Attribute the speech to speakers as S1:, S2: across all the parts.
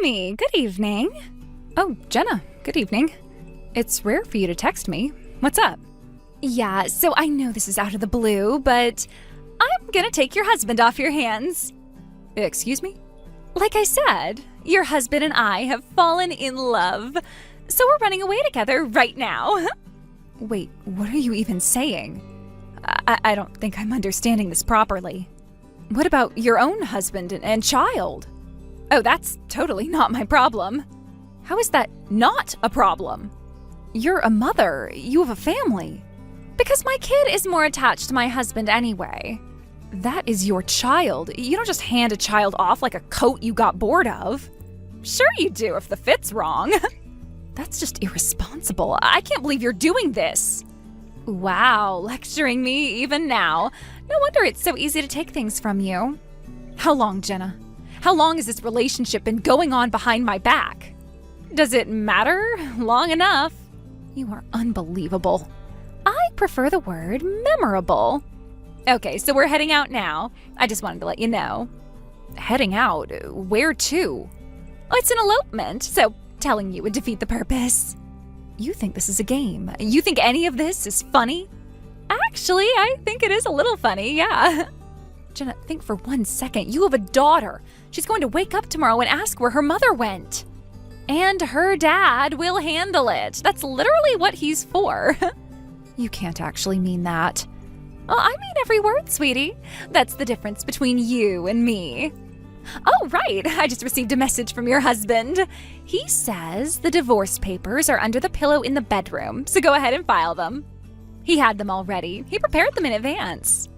S1: Amy, good evening. Oh, Jenna, good evening. It's rare for you to text me. What's up? Yeah, so I know this is out of the blue, but I'm gonna take your husband off your hands. Excuse me? Like I said, your husband and I have fallen in love, so we're running away together right now. Wait, what are you even saying? I don't think I'm understanding this properly. What about your own husband and child? Oh, that's totally not my problem. How is that not a problem? You're a mother. You have a family. Because my kid is more attached to my husband anyway. That is your child. You don't just hand a child off like a coat you got bored of. Sure you do if the fit's wrong. That's just irresponsible. I can't believe you're doing this. Wow, lecturing me even now. No wonder it's so easy to take things from you. How long, Jenna? How long has this relationship been going on behind my back? Does it matter? Long enough. You are unbelievable. I prefer the word memorable. Okay, so we're heading out now. I just wanted to let you know. Heading out? Where to? Oh, it's an elopement, so telling you would defeat the purpose. You think this is a game. You think any of this is funny? Actually, I think it is a little funny, yeah. Jenna, think for 1 second. You have a daughter. She's going to wake up tomorrow and ask where her mother went. And her dad will handle it. That's literally what he's for. You can't actually mean that. Well, I mean every word, sweetie. That's the difference between you and me. Oh, right. I just received a message from your husband. He says the divorce papers are under the pillow in the bedroom, so go ahead and file them. He had them already. He prepared them in advance.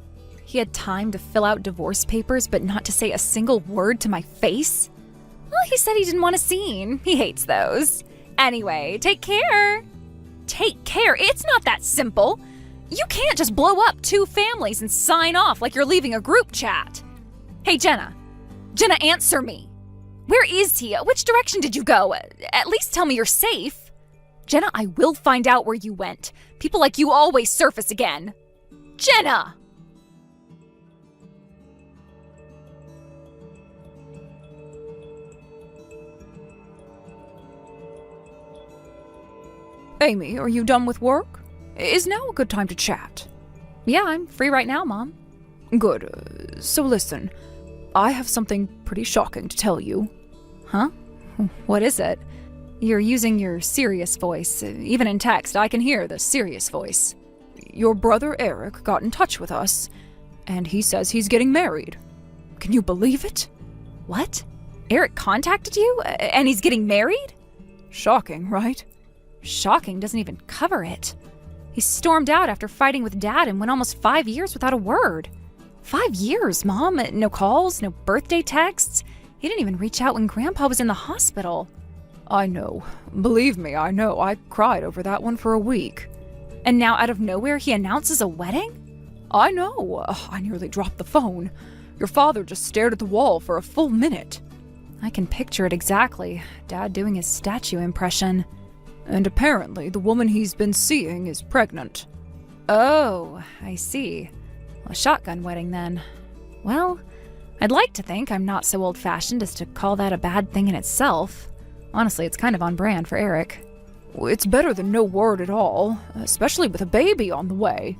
S1: He had time to fill out divorce papers, but not to say a single word to my face? Well, he said he didn't want a scene. He hates those. Anyway, take care. Take care? It's not that simple. You can't just blow up 2 families and sign off like you're leaving a group chat. Hey, Jenna. Jenna, answer me. Where is he? Which direction did you go? At least tell me you're safe. Jenna, I will find out where you went. People like you always surface again. Jenna! Amy, are you done with work? Is now a good time to chat? Yeah, I'm free right now, Mom. Good. So listen, I have something pretty shocking to tell you. Huh? What is it? You're using your serious voice. Even in text, I can hear the serious voice. Your brother Eric got in touch with us, and he says he's getting married. Can you believe it? What? Eric contacted you? And he's getting married? Shocking, right? Shocking doesn't even cover it. He stormed out after fighting with Dad and went almost 5 years without a word. 5 years, Mom. No calls, no birthday texts. He didn't even reach out when Grandpa was in the hospital. I know. Believe me, I know. I cried over that one for a week. And now out of nowhere he announces a wedding? I know. I nearly dropped the phone. Your father just stared at the wall for a full minute. I can picture it exactly. Dad doing his statue impression. And apparently the woman he's been seeing is pregnant. Oh, I see. A shotgun wedding then. Well, I'd like to think I'm not so old-fashioned as to call that a bad thing in itself. Honestly, it's kind of on brand for Eric. It's better than no word at all, especially with a baby on the way.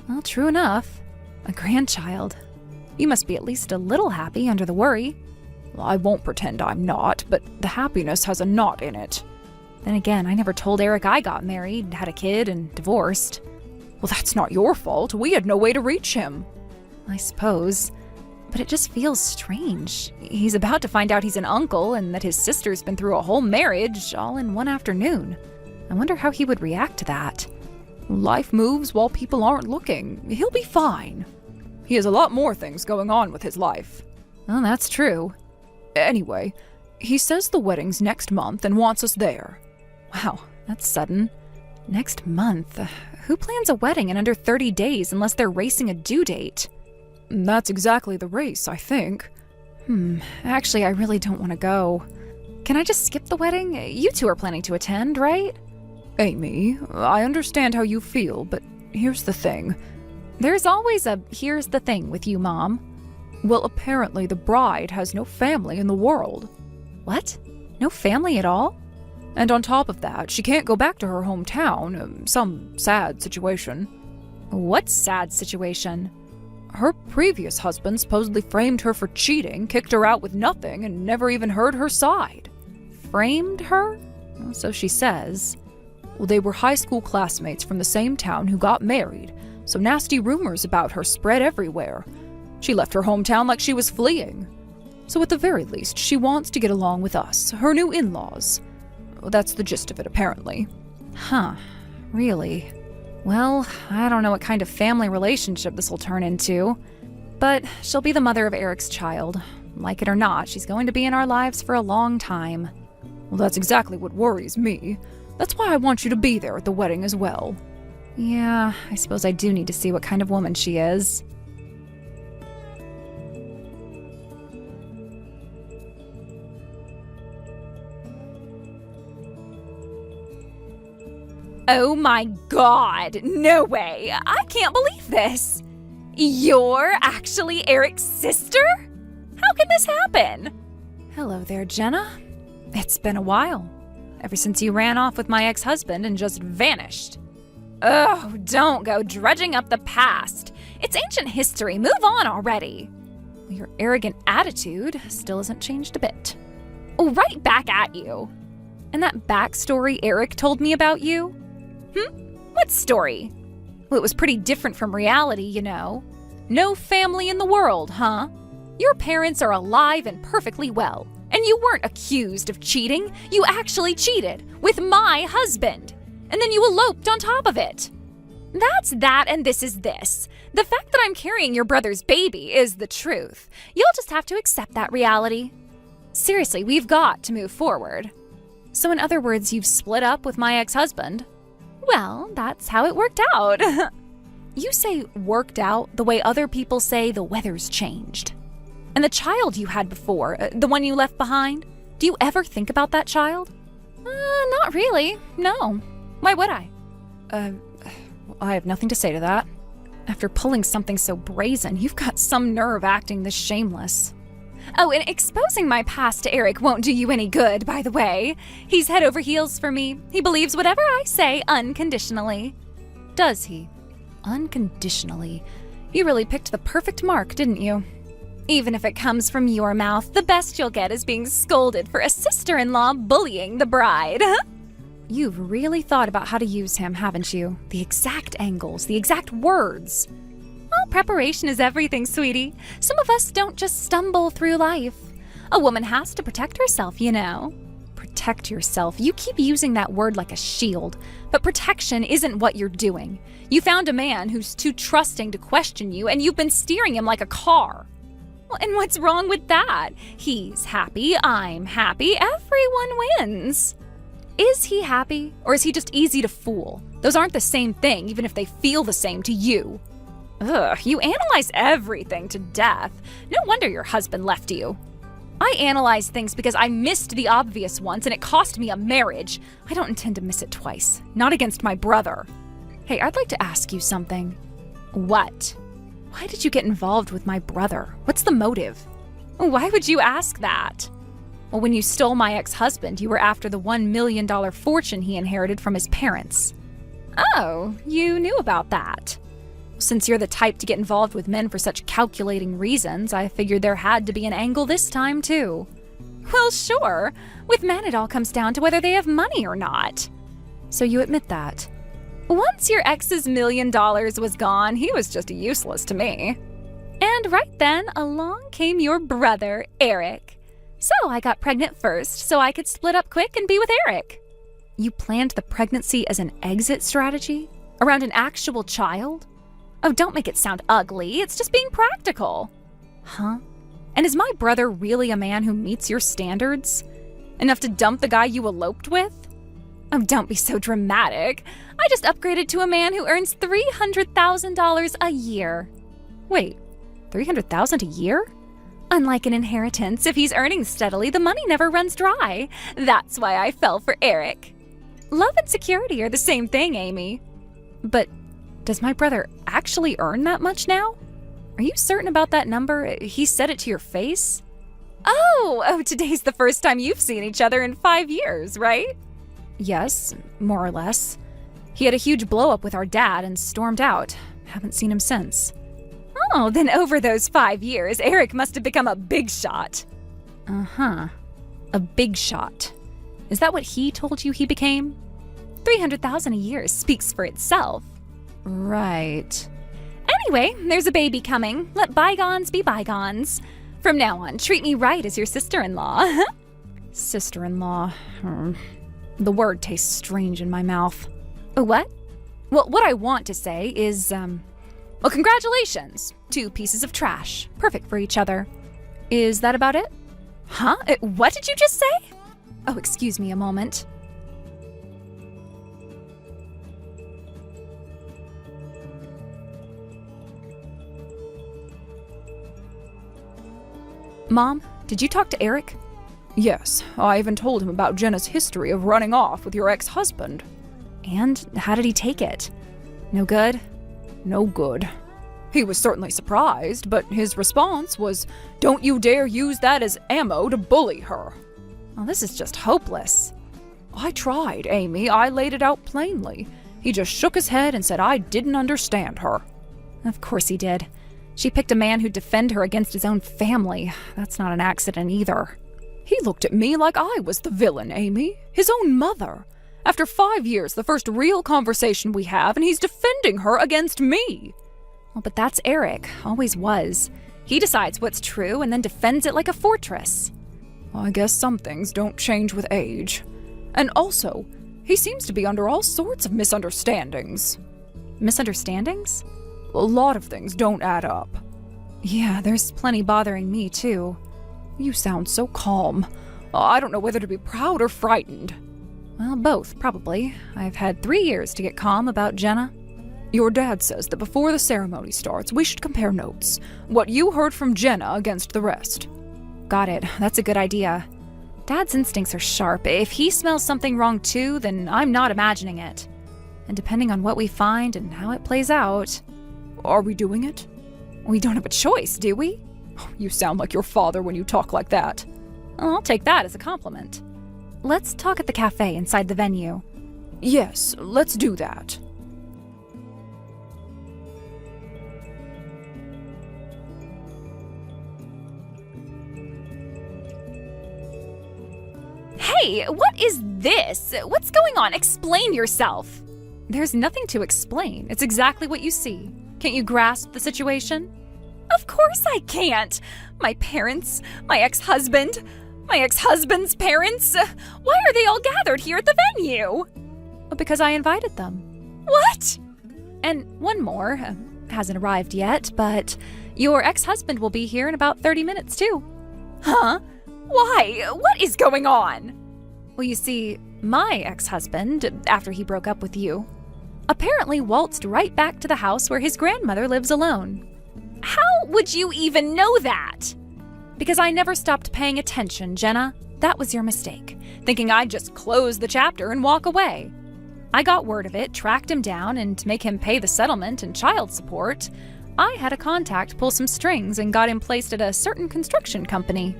S1: Well, true enough. A grandchild. You must be at least a little happy under the worry. Well, I won't pretend I'm not, but the happiness has a knot in it. Then again, I never told Eric I got married, had a kid, and divorced. Well, that's not your fault. We had no way to reach him. I suppose. But it just feels strange. He's about to find out he's an uncle and that his sister's been through a whole marriage all in one afternoon. I wonder how he would react to that. Life moves while people aren't looking. He'll be fine. He has a lot more things going on with his life. Well, that's true. Anyway, he says the wedding's next month and wants us there. Wow, that's sudden. Next month? Who plans a wedding in under 30 days unless they're racing a due date? That's exactly the race, I think. Actually, I really don't want to go. Can I just skip the wedding? You two are planning to attend, right? Amy, I understand how you feel, but here's the thing. There's always a here's the thing with you, Mom. Well, apparently the bride has no family in the world. What? No family at all? And on top of that, she can't go back to her hometown. Some sad situation. What sad situation? Her previous husband supposedly framed her for cheating, kicked her out with nothing, and never even heard her side. Framed her? So she says. Well, they were high school classmates from the same town who got married, so nasty rumors about her spread everywhere. She left her hometown like she was fleeing. So at the very least, she wants to get along with us, her new in-laws. That's the gist of it, apparently. Huh, really? Well, I don't know what kind of family relationship this will turn into, but she'll be the mother of Eric's child. Like it or not, she's going to be in our lives for a long time. Well, that's exactly what worries me. That's why I want you to be there at the wedding as well. Yeah, I suppose I do need to see what kind of woman she is. Oh my God, no way! I can't believe this! You're actually Eric's sister? How can this happen? Hello there, Jenna. It's been a while. Ever since you ran off with my ex-husband and just vanished. Oh, don't go dredging up the past. It's ancient history. Move on already. Well, your arrogant attitude still hasn't changed a bit. Oh, right back at you. And that backstory Eric told me about you? What story? Well, it was pretty different from reality, you know. No family in the world, huh? Your parents are alive and perfectly well. And you weren't accused of cheating. You actually cheated with my husband. And then you eloped on top of it. That's that, and this is this. The fact that I'm carrying your brother's baby is the truth. You'll just have to accept that reality. Seriously, we've got to move forward. So in other words, you've split up with my ex-husband? Well, that's how it worked out. You say worked out the way other people say the weather's changed. And the child you had before, the one you left behind, do you ever think about that child? Not really, no. Why would I? I have nothing to say to that. After pulling something so brazen, you've got some nerve acting this shameless. Oh, and exposing my past to Eric won't do you any good, by the way. He's head over heels for me. He believes whatever I say unconditionally. Does he? Unconditionally? You really picked the perfect mark, didn't you? Even if it comes from your mouth, the best you'll get is being scolded for a sister-in-law bullying the bride. You've really thought about how to use him, haven't you? The exact angles, the exact words. Well, preparation is everything, sweetie. Some of us don't just stumble through life. A woman has to protect herself, you know. Protect yourself. You keep using that word like a shield, but protection isn't what you're doing. You found a man who's too trusting to question you, and you've been steering him like a car. Well, and what's wrong with that? He's happy, I'm happy, everyone wins. Is he happy, or is he just easy to fool? Those aren't the same thing, even if they feel the same to you. Ugh, you analyze everything to death. No wonder your husband left you. I analyze things because I missed the obvious once and it cost me a marriage. I don't intend to miss it twice. Not against my brother. Hey, I'd like to ask you something. What? Why did you get involved with my brother? What's the motive? Why would you ask that? Well, when you stole my ex-husband, you were after the $1 million fortune he inherited from his parents. Oh, you knew about that. Since you're the type to get involved with men for such calculating reasons, I figured there had to be an angle this time, too. Well, sure. With men, it all comes down to whether they have money or not. So you admit that. Once your ex's $1 million was gone, he was just useless to me. And right then, along came your brother, Eric. So I got pregnant first, so I could split up quick and be with Eric. You planned the pregnancy as an exit strategy? Around an actual child? Oh, don't make it sound ugly. It's just being practical. Huh? And is my brother really a man who meets your standards? Enough to dump the guy you eloped with? Oh, don't be so dramatic. I just upgraded to a man who earns $300,000 a year. Wait, $300,000 a year? Unlike an inheritance, if he's earning steadily, the money never runs dry. That's why I fell for Eric. Love and security are the same thing, Amy. But does my brother actually earn that much now? Are you certain about that number? He said it to your face? Oh, today's the first time you've seen each other in 5 years, right? Yes, more or less. He had a huge blow-up with our dad and stormed out. Haven't seen him since. Oh, then over those 5 years, Eric must have become a big shot. Uh-huh. A big shot. Is that what he told you he became? 300,000 a year speaks for itself. Right. Anyway, there's a baby coming. Let bygones be bygones. From now on, treat me right as your sister-in-law. Sister-in-law. The word tastes strange in my mouth. What? Well, what I want to say is, well, congratulations. 2 pieces of trash. Perfect for each other. Is that about it? Huh? What did you just say? Oh, excuse me a moment. Mom, did you talk to Eric? Yes, I even told him about Jenna's history of running off with your ex-husband. And how did he take it? No good? No good. He was certainly surprised, but his response was, "Don't you dare use that as ammo to bully her." Well, this is just hopeless. I tried, Amy. I laid it out plainly. He just shook his head and said I didn't understand her. Of course he did. She picked a man who'd defend her against his own family. That's not an accident either. He looked at me like I was the villain, Amy. His own mother. After 5 years, the first real conversation we have, and he's defending her against me. Well, but that's Eric. Always was. He decides what's true and then defends it like a fortress. I guess some things don't change with age. And also, he seems to be under all sorts of misunderstandings. Misunderstandings? A lot of things don't add up. Yeah, there's plenty bothering me, too. You sound so calm. I don't know whether to be proud or frightened. Well, both, probably. I've had 3 years to get calm about Jenna. Your dad says that before the ceremony starts, we should compare notes. What you heard from Jenna against the rest. Got it. That's a good idea. Dad's instincts are sharp. If he smells something wrong too, then I'm not imagining it. And depending on what we find and how it plays out... Are we doing it? We don't have a choice, do we? You sound like your father when you talk like that. Well, I'll take that as a compliment. Let's talk at the cafe inside the venue. Yes, let's do that. Hey, what is this? What's going on? Explain yourself. There's nothing to explain. It's exactly what you see. Can't you grasp the situation? Of course I can't. My parents, my ex-husband, my ex-husband's parents. Why are they all gathered here at the venue? Because I invited them. What? And one more. Hasn't arrived yet, but your ex-husband will be here in about 30 minutes too. Huh? Why? What is going on? Well, you see, my ex-husband, after he broke up with you, apparently waltzed right back to the house where his grandmother lives alone. How would you even know that? Because I never stopped paying attention, Jenna. That was your mistake, thinking I'd just close the chapter and walk away. I got word of it, tracked him down, and to make him pay the settlement and child support, I had a contact pull some strings and got him placed at a certain construction company.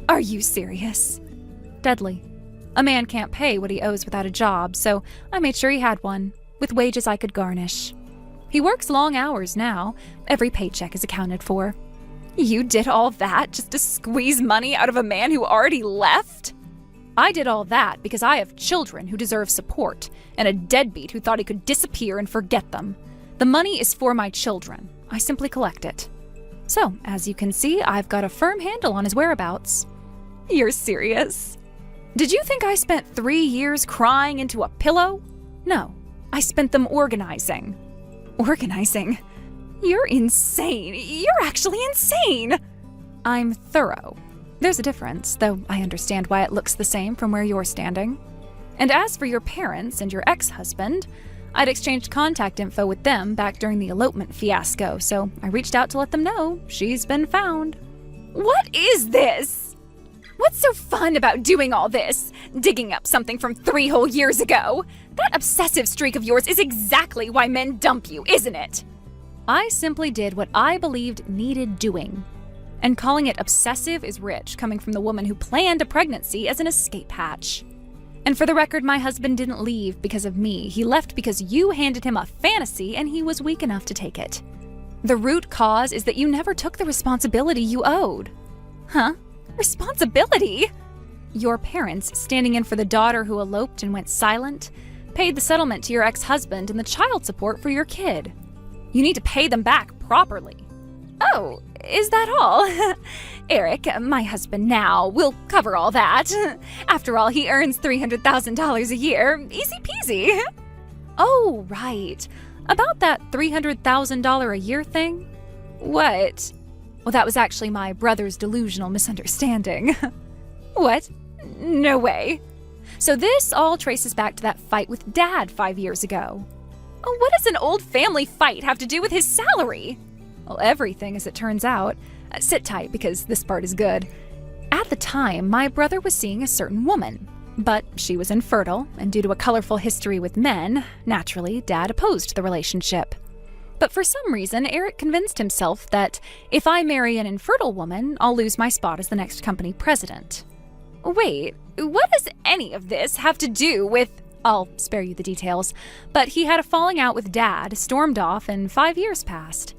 S1: Are you serious? Deadly. A man can't pay what he owes without a job, so I made sure he had one, with wages I could garnish. He works long hours now. Every paycheck is accounted for. You did all that just to squeeze money out of a man who already left? I did all that because I have children who deserve support, and a deadbeat who thought he could disappear and forget them. The money is for my children. I simply collect it. So, as you can see, I've got a firm handle on his whereabouts. You're serious? Did you think I spent 3 years crying into a pillow? No, I spent them organizing. Organizing? You're insane. You're actually insane. I'm thorough. There's a difference, though I understand why it looks the same from where you're standing. And as for your parents and your ex-husband, I'd exchanged contact info with them back during the elopement fiasco, so I reached out to let them know she's been found. What is this? What's so fun about doing all this? Digging up something from 3 whole years ago? That obsessive streak of yours is exactly why men dump you, isn't it? I simply did what I believed needed doing. And calling it obsessive is rich, coming from the woman who planned a pregnancy as an escape hatch. And for the record, my husband didn't leave because of me. He left because you handed him a fantasy and he was weak enough to take it. The root cause is that you never took the responsibility you owed. Huh? Responsibility? Your parents, standing in for the daughter who eloped and went silent, paid the settlement to your ex-husband and the child support for your kid. You need to pay them back properly. Oh, is that all? Eric, my husband now, will cover all that. After all, he earns $300,000 a year. Easy peasy. Oh, right. About that $300,000 a year thing? What? Well, that was actually my brother's delusional misunderstanding. What? No way. So this all traces back to that fight with Dad 5 years ago. Oh, what does an old family fight have to do with his salary? Well, everything, as it turns out. Sit tight, because this part is good. At the time, my brother was seeing a certain woman, but she was infertile, and due to a colorful history with men, naturally, Dad opposed the relationship. But for some reason, Eric convinced himself that if I marry an infertile woman, I'll lose my spot as the next company president. Wait, what does any of this have to do with... I'll spare you the details, but he had a falling out with Dad, stormed off, and 5 years passed.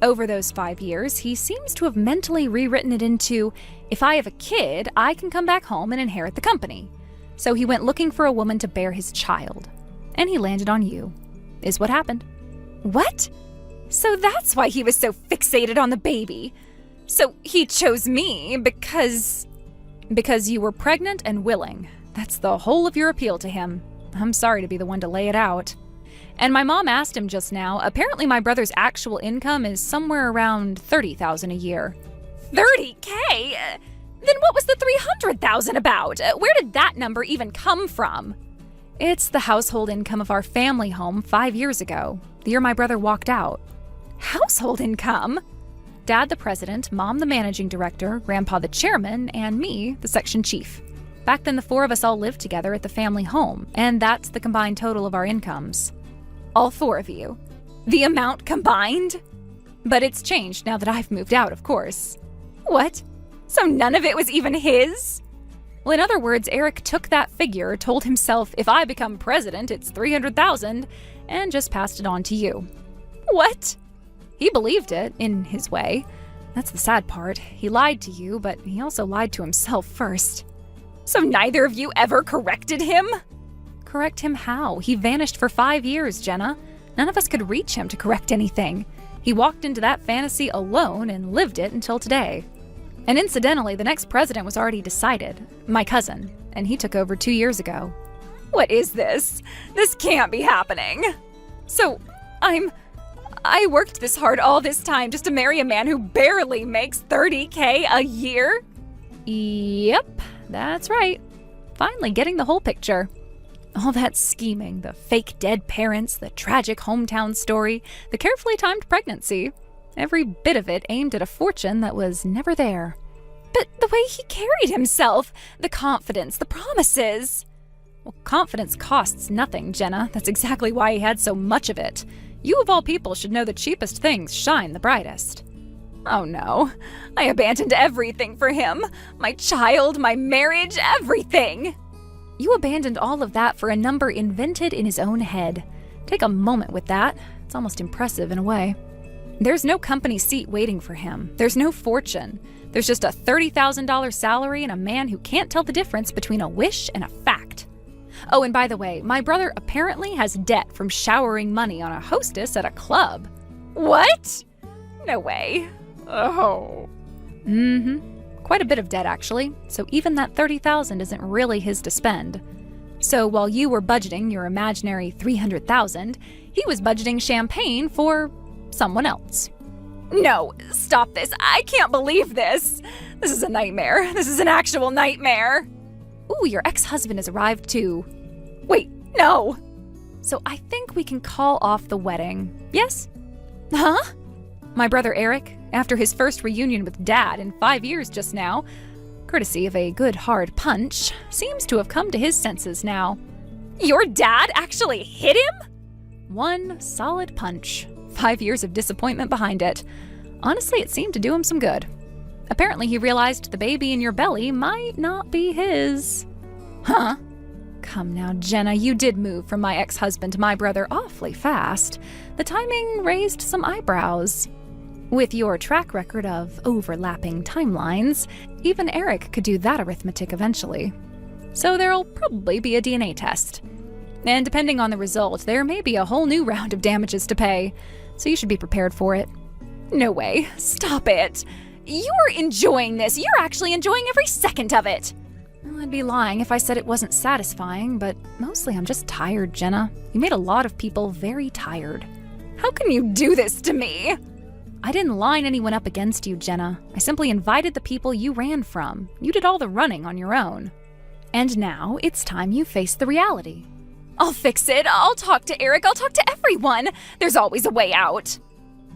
S1: Over those 5 years, he seems to have mentally rewritten it into, if I have a kid, I can come back home and inherit the company. So he went looking for a woman to bear his child. And he landed on you, is what happened. What? So that's why he was so fixated on the baby. So he chose me because you were pregnant and willing. That's the whole of your appeal to him. I'm sorry to be the one to lay it out. And my mom asked him just now, apparently my brother's actual income is somewhere around $30,000 a year. $30K? Then what was the $300,000 about? Where did that number even come from? It's the household income of our family home 5 years ago, the year my brother walked out. Household income? Dad the president, Mom the managing director, Grandpa the chairman, and me the section chief. Back then the 4 of us all lived together at the family home, and that's the combined total of our incomes. All 4 of you. The amount combined? But it's changed now that I've moved out, of course. What? So none of it was even his? Well, in other words, Eric took that figure, told himself, if I become president, it's $300,000, and just passed it on to you. What? He believed it, in his way. That's the sad part. He lied to you, but he also lied to himself first. So neither of you ever corrected him? Correct him how? He vanished for 5 years, Jenna. None of us could reach him to correct anything. He walked into that fantasy alone and lived it until today. And incidentally, the next president was already decided, my cousin, and he took over 2 years ago. What is this? This can't be happening. So, I worked this hard all this time just to marry a man who barely makes $30K a year? Yep, that's right. Finally getting the whole picture. All that scheming, the fake dead parents, the tragic hometown story, the carefully timed pregnancy. Every bit of it aimed at a fortune that was never there. But the way he carried himself, the confidence, the promises. Well, confidence costs nothing, Jenna. That's exactly why he had so much of it. You of all people should know the cheapest things shine the brightest. Oh no, I abandoned everything for him. My child, my marriage, everything. You abandoned all of that for a number invented in his own head. Take a moment with that. It's almost impressive in a way. There's no company seat waiting for him. There's no fortune. There's just a $30,000 salary and a man who can't tell the difference between a wish and a fact. Oh, and by the way, my brother apparently has debt from showering money on a hostess at a club. What? No way. Oh. Quite a bit of debt, actually. So even that $30,000 isn't really his to spend. So while you were budgeting your imaginary $300,000, he was budgeting champagne for someone else. No, stop this. I can't believe this. This is a nightmare. This is an actual nightmare. Ooh, your ex-husband has arrived too. Wait, no. So I think we can call off the wedding. Yes? Huh? My brother Eric, after his first reunion with Dad in 5 years just now, courtesy of a good hard punch, seems to have come to his senses now. Your dad actually hit him? One solid punch. 5 years of disappointment behind it. Honestly, it seemed to do him some good. Apparently he realized the baby in your belly might not be his. Huh? Come now, Jenna, you did move from my ex-husband to my brother awfully fast. The timing raised some eyebrows. With your track record of overlapping timelines, even Eric could do that arithmetic eventually. So there'll probably be a DNA test. And depending on the result, there may be a whole new round of damages to pay, so you should be prepared for it. No way. Stop it. You're enjoying this. You're actually enjoying every second of it. Well, I'd be lying if I said it wasn't satisfying, but mostly I'm just tired, Jenna. You made a lot of people very tired. How can you do this to me? I didn't line anyone up against you, Jenna. I simply invited the people you ran from. You did all the running on your own. And now it's time you face the reality. I'll fix it. I'll talk to Eric. I'll talk to everyone. There's always a way out.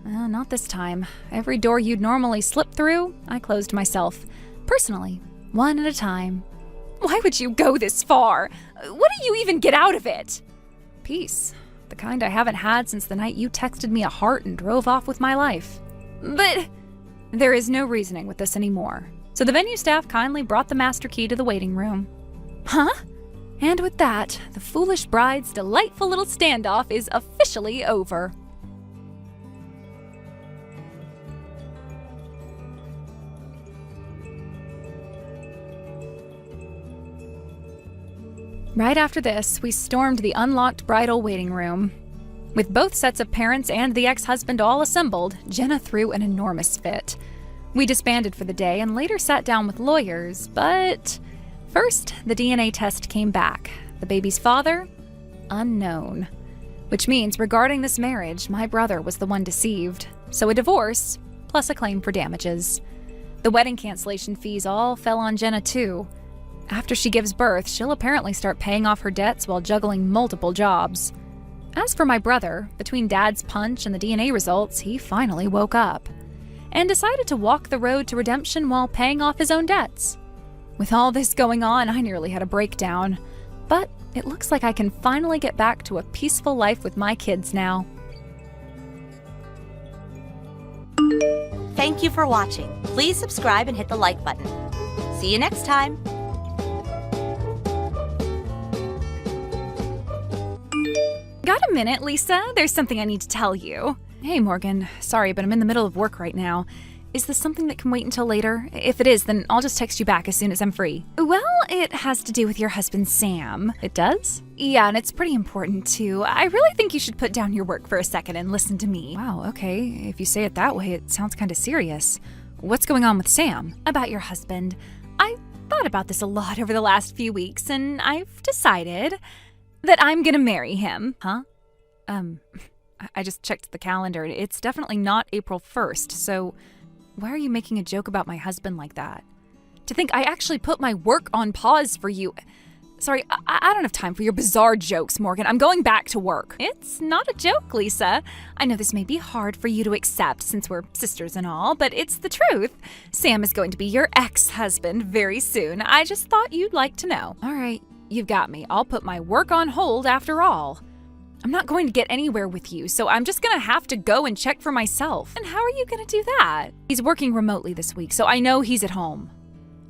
S1: Not this time. Every door you'd normally slip through, I closed myself. Personally, one at a time. Why would you go this far? What do you even get out of it? Peace. The kind I haven't had since the night you texted me a heart and drove off with my life. But there is no reasoning with this anymore. So the venue staff kindly brought the master key to the waiting room. Huh? And with that, the foolish bride's delightful little standoff is officially over. Right after this, we stormed the unlocked bridal waiting room. With both sets of parents and the ex-husband all assembled, Jenna threw an enormous fit. We disbanded for the day and later sat down with lawyers, but first, the DNA test came back. The baby's father? Unknown. Which means, regarding this marriage, my brother was the one deceived. So a divorce, plus a claim for damages. The wedding cancellation fees all fell on Jenna too. After she gives birth, she'll apparently start paying off her debts while juggling multiple jobs. As for my brother, between Dad's punch and the DNA results, he finally woke up and decided to walk the road to redemption while paying off his own debts. With all this going on, I nearly had a breakdown. But it looks like I can finally get back to a peaceful life with my kids now.
S2: Thank you for watching. Please subscribe and hit the like button. See you next time.
S1: Got a minute, Lisa? There's something I need to tell you. Hey, Morgan. Sorry, but I'm in the middle of work right now. Is this something that can wait until later? If it is, then I'll just text you back as soon as I'm free. Well, it has to do with your husband, Sam. It does? Yeah, and it's pretty important, too. I really think you should put down your work for a second and listen to me. Wow, okay. If you say it that way, it sounds kind of serious. What's going on with Sam? About your husband. I thought about this a lot over the last few weeks, and I've decided that I'm gonna marry him. Huh? I just checked the calendar. It's definitely not April 1st, so why are you making a joke about my husband like that? To think I actually put my work on pause for you. Sorry, I don't have time for your bizarre jokes, Morgan. I'm going back to work. It's not a joke, Lisa. I know this may be hard for you to accept since we're sisters and all, but it's the truth. Sam is going to be your ex-husband very soon. I just thought you'd like to know. All right, you've got me. I'll put my work on hold after all. I'm not going to get anywhere with you, so I'm just gonna have to go and check for myself. And how are you gonna do that? He's working remotely this week, so I know he's at home.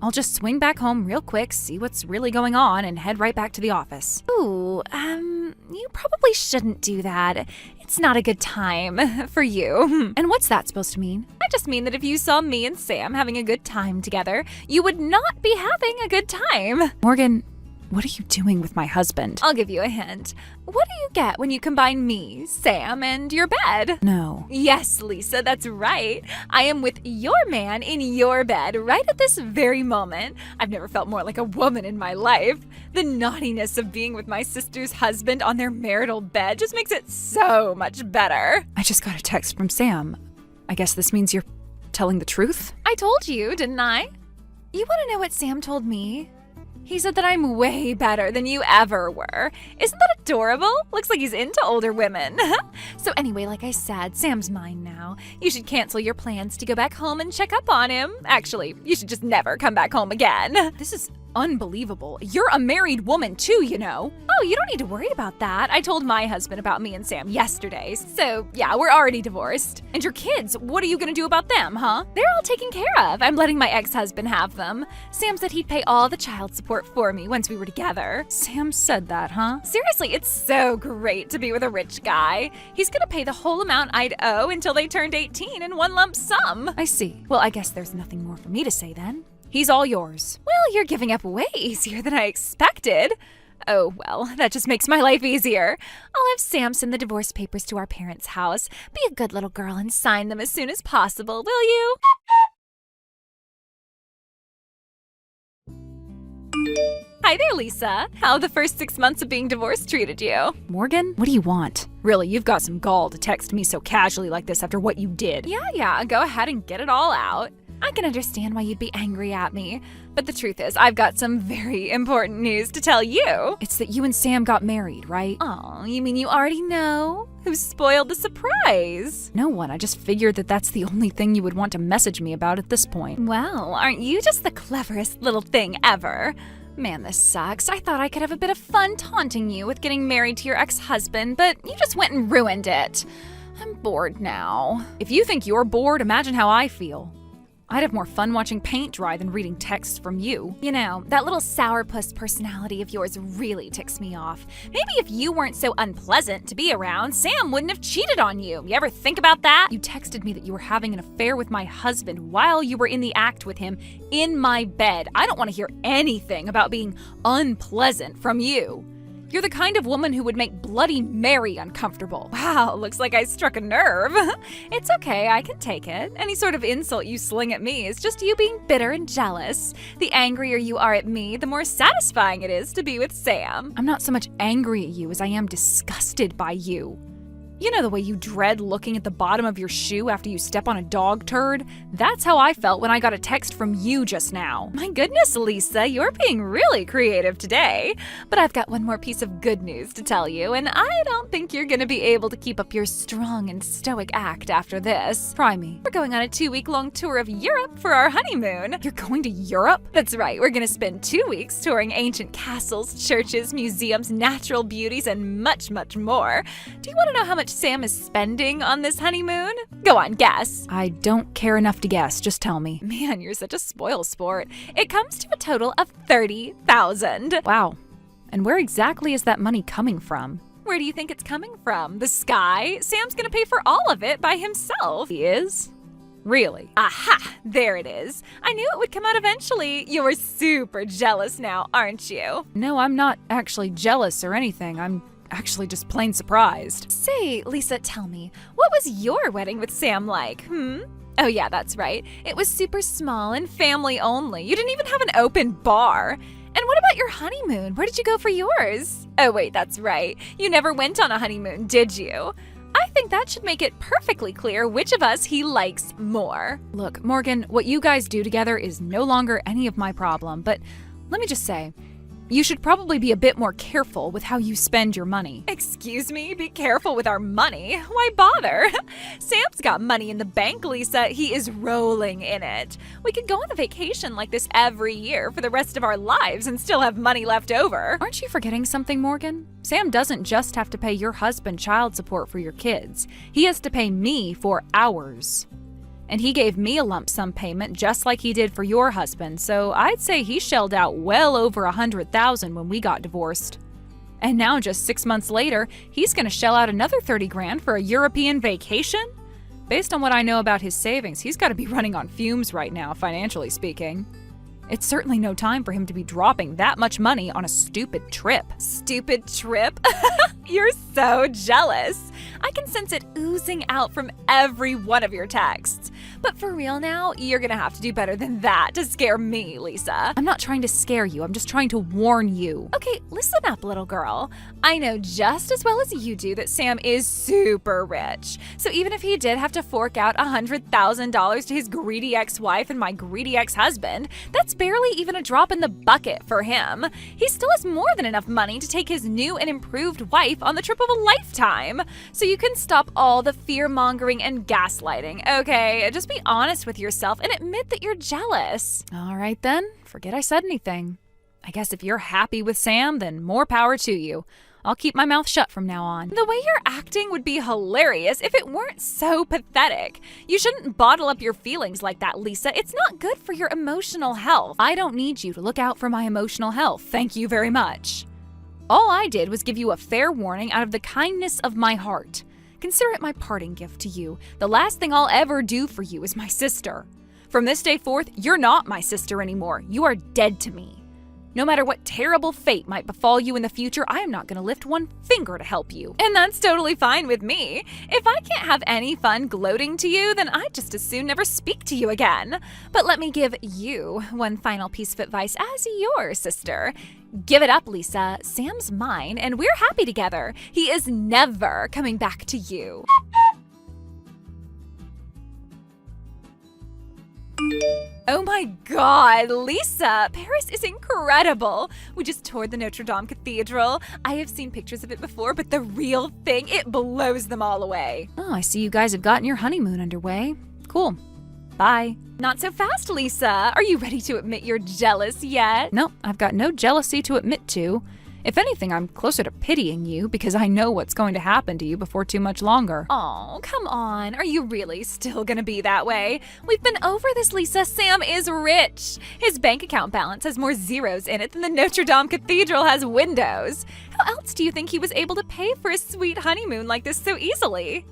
S1: I'll just swing back home real quick, see what's really going on, and head right back to the office. Ooh, you probably shouldn't do that. It's not a good time for you. And what's that supposed to mean? I just mean that if you saw me and Sam having a good time together, you would not be having a good time. Morgan, what are you doing with my husband? I'll give you a hint. What do you get when you combine me, Sam, and your bed? No. Yes, Lisa, that's right. I am with your man in your bed right at this very moment. I've never felt more like a woman in my life. The naughtiness of being with my sister's husband on their marital bed just makes it so much better. I just got a text from Sam. I guess this means you're telling the truth? I told you, didn't I? You want to know what Sam told me? He said that I'm way better than you ever were. Isn't that adorable? Looks like he's into older women. So anyway, like I said, Sam's mine now. You should cancel your plans to go back home and check up on him. Actually, you should just never come back home again. This is Unbelievable. You're a married woman too, you know. Oh, you don't need to worry about that. I told my husband about me and Sam yesterday. So, yeah, we're already divorced. And your kids, what are you gonna do about them, huh? They're all taken care of. I'm letting my ex-husband have them. Sam said he'd pay all the child support for me once we were together. Sam said that, huh? Seriously, it's so great to be with a rich guy. He's gonna pay the whole amount I'd owe until they turned 18 in one lump sum. I see. Well, I guess there's nothing more for me to say then. He's all yours. Well, you're giving up way easier than I expected. Oh, well, that just makes my life easier. I'll have Sam send the divorce papers to our parents' house. Be a good little girl and sign them as soon as possible, will you? Hi there, Lisa. How the first 6 months of being divorced treated you? Morgan, what do you want? Really, you've got some gall to text me so casually like this after what you did. Yeah, go ahead and get it all out. I can understand why you'd be angry at me, but the truth is, I've got some very important news to tell you. It's that you and Sam got married, right? Oh, you mean you already know? Who spoiled the surprise? No one. I just figured that that's the only thing you would want to message me about at this point. Well, aren't you just the cleverest little thing ever? Man, this sucks. I thought I could have a bit of fun taunting you with getting married to your ex-husband, but you just went and ruined it. I'm bored now. If you think you're bored, imagine how I feel. I'd have more fun watching paint dry than reading texts from you. You know, that little sourpuss personality of yours really ticks me off. Maybe if you weren't so unpleasant to be around, Sam wouldn't have cheated on you. You ever think about that? You texted me that you were having an affair with my husband while you were in the act with him in my bed. I don't want to hear anything about being unpleasant from you. You're the kind of woman who would make Bloody Mary uncomfortable. Wow, looks like I struck a nerve. It's okay, I can take it. Any sort of insult you sling at me is just you being bitter and jealous. The angrier you are at me, the more satisfying it is to be with Sam. I'm not so much angry at you as I am disgusted by you. You know the way you dread looking at the bottom of your shoe after you step on a dog turd? That's how I felt when I got a text from you just now. My goodness, Lisa, you're being really creative today. But I've got one more piece of good news to tell you, and I don't think you're gonna be able to keep up your strong and stoic act after this. Try me. We're going on a 2-week-long tour of Europe for our honeymoon. You're going to Europe? That's right, we're gonna spend 2 weeks touring ancient castles, churches, museums, natural beauties, and much, much more. Do you want to know how much Sam is spending on this honeymoon? Go on, guess. I don't care enough to guess. Just tell me. Man, you're such a spoil sport. It comes to a total of $30,000. Wow. And where exactly is that money coming from? Where do you think it's coming from? The sky? Sam's gonna pay for all of it by himself. He is? Really? Aha! There it is. I knew it would come out eventually. You're super jealous now, aren't you? No, I'm not actually jealous or anything. I'm actually just plain surprised. Say, Lisa, tell me, what was your wedding with Sam like, Oh yeah, that's right. It was super small and family only. You didn't even have an open bar. And what about your honeymoon? Where did you go for yours? Oh wait, that's right. You never went on a honeymoon, did you? I think that should make it perfectly clear which of us he likes more. Look, Morgan, what you guys do together is no longer any of my problem, but let me just say, you should probably be a bit more careful with how you spend your money. Excuse me? Be careful with our money? Why bother? Sam's got money in the bank, Lisa. He is rolling in it. We could go on a vacation like this every year for the rest of our lives and still have money left over. Aren't you forgetting something, Morgan? Sam doesn't just have to pay your husband child support for your kids. He has to pay me for ours. And he gave me a lump sum payment just like he did for your husband, so I'd say he shelled out well over $100,000 when we got divorced. And now just 6 months later, he's gonna shell out another $30,000 for a European vacation? Based on what I know about his savings, he's gotta be running on fumes right now, financially speaking. It's certainly no time for him to be dropping that much money on a stupid trip. Stupid trip? You're so jealous. I can sense it oozing out from every one of your texts. But for real now, you're gonna have to do better than that to scare me, Lisa. I'm not trying to scare you, I'm just trying to warn you. Okay, listen up, little girl. I know just as well as you do that Sam is super rich. So even if he did have to fork out $100,000 to his greedy ex-wife and my greedy ex-husband, that's barely even a drop in the bucket for him. He still has more than enough money to take his new and improved wife on the trip of a lifetime. So you can stop all the fear-mongering and gaslighting, okay? Just be honest with yourself and admit that you're jealous. All right then, forget I said anything. I guess if you're happy with Sam, then more power to you. I'll keep my mouth shut from now on. The way you're acting would be hilarious if it weren't so pathetic. You shouldn't bottle up your feelings like that, Lisa. It's not good for your emotional health. I don't need you to look out for my emotional health. Thank you very much. All I did was give you a fair warning out of the kindness of my heart. Consider it my parting gift to you. The last thing I'll ever do for you is my sister. From this day forth, you're not my sister anymore. You are dead to me. No matter what terrible fate might befall you in the future, I am not going to lift one finger to help you. And that's totally fine with me. If I can't have any fun gloating to you, then I'd just as soon never speak to you again. But let me give you one final piece of advice as your sister. Give it up, Lisa. Sam's mine, and we're happy together. He is never coming back to you. Oh my God, Lisa! Paris is incredible! We just toured the Notre Dame Cathedral. I have seen pictures of it before, but the real thing, it blows them all away. Oh, I see you guys have gotten your honeymoon underway. Cool. Bye. Not so fast, Lisa. Are you ready to admit you're jealous yet? No, I've got no jealousy to admit to. If anything, I'm closer to pitying you because I know what's going to happen to you before too much longer. Oh, come on. Are you really still gonna be that way? We've been over this, Lisa. Sam is rich. His bank account balance has more zeros in it than the Notre Dame Cathedral has windows. How else do you think he was able to pay for a sweet honeymoon like this so easily?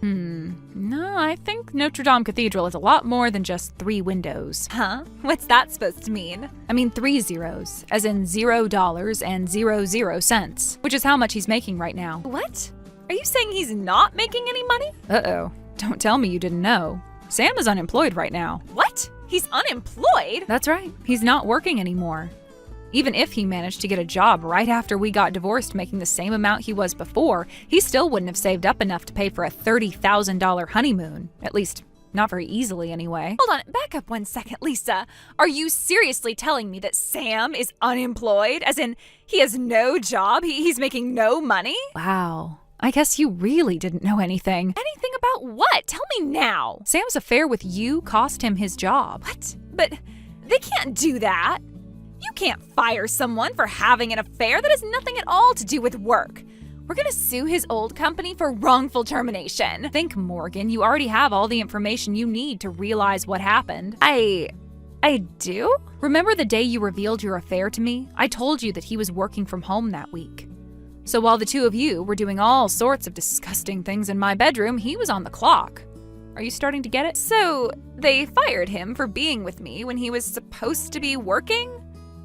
S1: No, I think Notre Dame Cathedral is a lot more than just 3 windows. Huh? What's that supposed to mean? I mean 3 zeros, as in $0 and 00 cents, which is how much he's making right now. What? Are you saying he's not making any money? Uh-oh. Don't tell me you didn't know. Sam is unemployed right now. What? He's unemployed? That's right. He's not working anymore. Even if he managed to get a job right after we got divorced making the same amount he was before, he still wouldn't have saved up enough to pay for a $30,000 honeymoon. At least, not very easily anyway. Hold on, back up one second, Lisa. Are you seriously telling me that Sam is unemployed? As in, he has no job? He's making no money? Wow. I guess you really didn't know anything. Anything about what? Tell me now. Sam's affair with you cost him his job. What? But they can't do that. You can't fire someone for having an affair. That has nothing at all to do with work. We're gonna sue his old company for wrongful termination. Think, Morgan, you already have all the information you need to realize what happened. I do? Remember the day you revealed your affair to me? I told you that he was working from home that week. So while the two of you were doing all sorts of disgusting things in my bedroom, he was on the clock. Are you starting to get it? So they fired him for being with me when he was supposed to be working?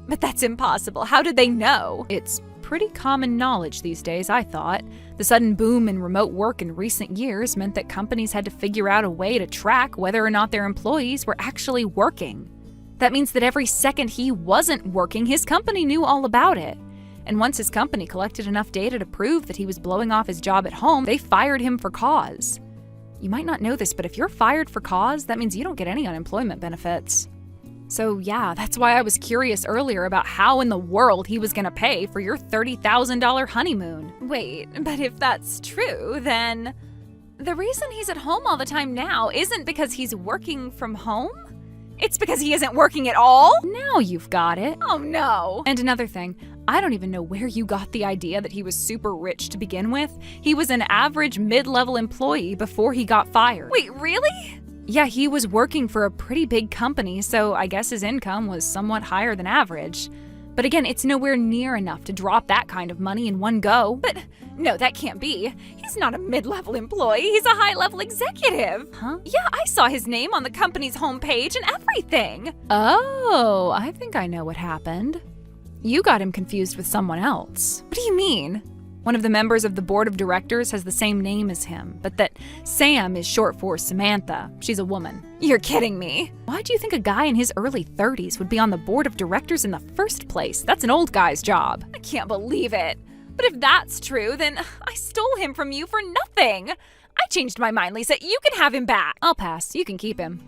S1: But that's impossible. How did they know? It's pretty common knowledge these days, I thought. The sudden boom in remote work in recent years meant that companies had to figure out a way to track whether or not their employees were actually working. That means that every second he wasn't working, his company knew all about it. And once his company collected enough data to prove that he was blowing off his job at home, they fired him for cause. You might not know this, but if you're fired for cause, that means you don't get any unemployment benefits. So yeah, that's why I was curious earlier about how in the world he was gonna pay for your $30,000 honeymoon. Wait, but if that's true, then the reason he's at home all the time now isn't because he's working from home? It's because he isn't working at all? Now you've got it. Oh no. And another thing, I don't even know where you got the idea that he was super rich to begin with. He was an average mid-level employee before he got fired. Wait, really? Yeah, he was working for a pretty big company, so I guess his income was somewhat higher than average. But again, it's nowhere near enough to drop that kind of money in one go. But no, that can't be. He's not a mid-level employee, he's a high-level executive. Huh? Yeah, I saw his name on the company's homepage and everything. Oh, I think I know what happened. You got him confused with someone else. What do you mean? One of the members of the board of directors has the same name as him, but that Sam is short for Samantha. She's a woman. You're kidding me. Why do you think a guy in his early 30s would be on the board of directors in the first place? That's an old guy's job. I can't believe it. But if that's true, then I stole him from you for nothing. I changed my mind, Lisa. You can have him back. I'll pass. You can keep him.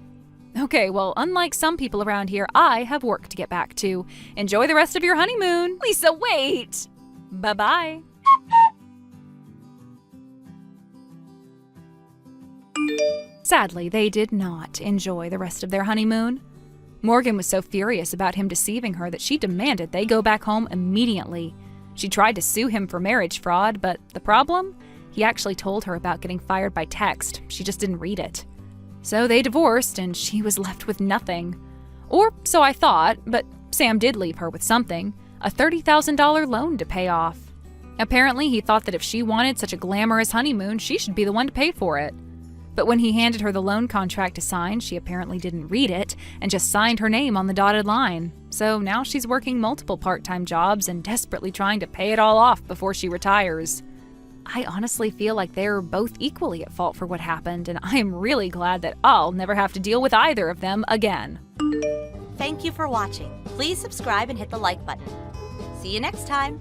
S1: Okay, well, unlike some people around here, I have work to get back to. Enjoy the rest of your honeymoon. Lisa, wait. Bye-bye. Sadly, they did not enjoy the rest of their honeymoon. Morgan was so furious about him deceiving her that she demanded they go back home immediately. She tried to sue him for marriage fraud, but the problem? He actually told her about getting fired by text. She just didn't read it. So they divorced, and she was left with nothing. Or so I thought, but Sam did leave her with something, a $30,000 loan to pay off. Apparently, he thought that if she wanted such a glamorous honeymoon, she should be the one to pay for it. But when he handed her the loan contract to sign, she apparently didn't read it and just signed her name on the dotted line. So now she's working multiple part-time jobs and desperately trying to pay it all off before she retires. I honestly feel like they're both equally at fault for what happened, and I am really glad that I'll never have to deal with either of them again.
S2: Thank you for watching. Please subscribe and hit the like button. See you next time.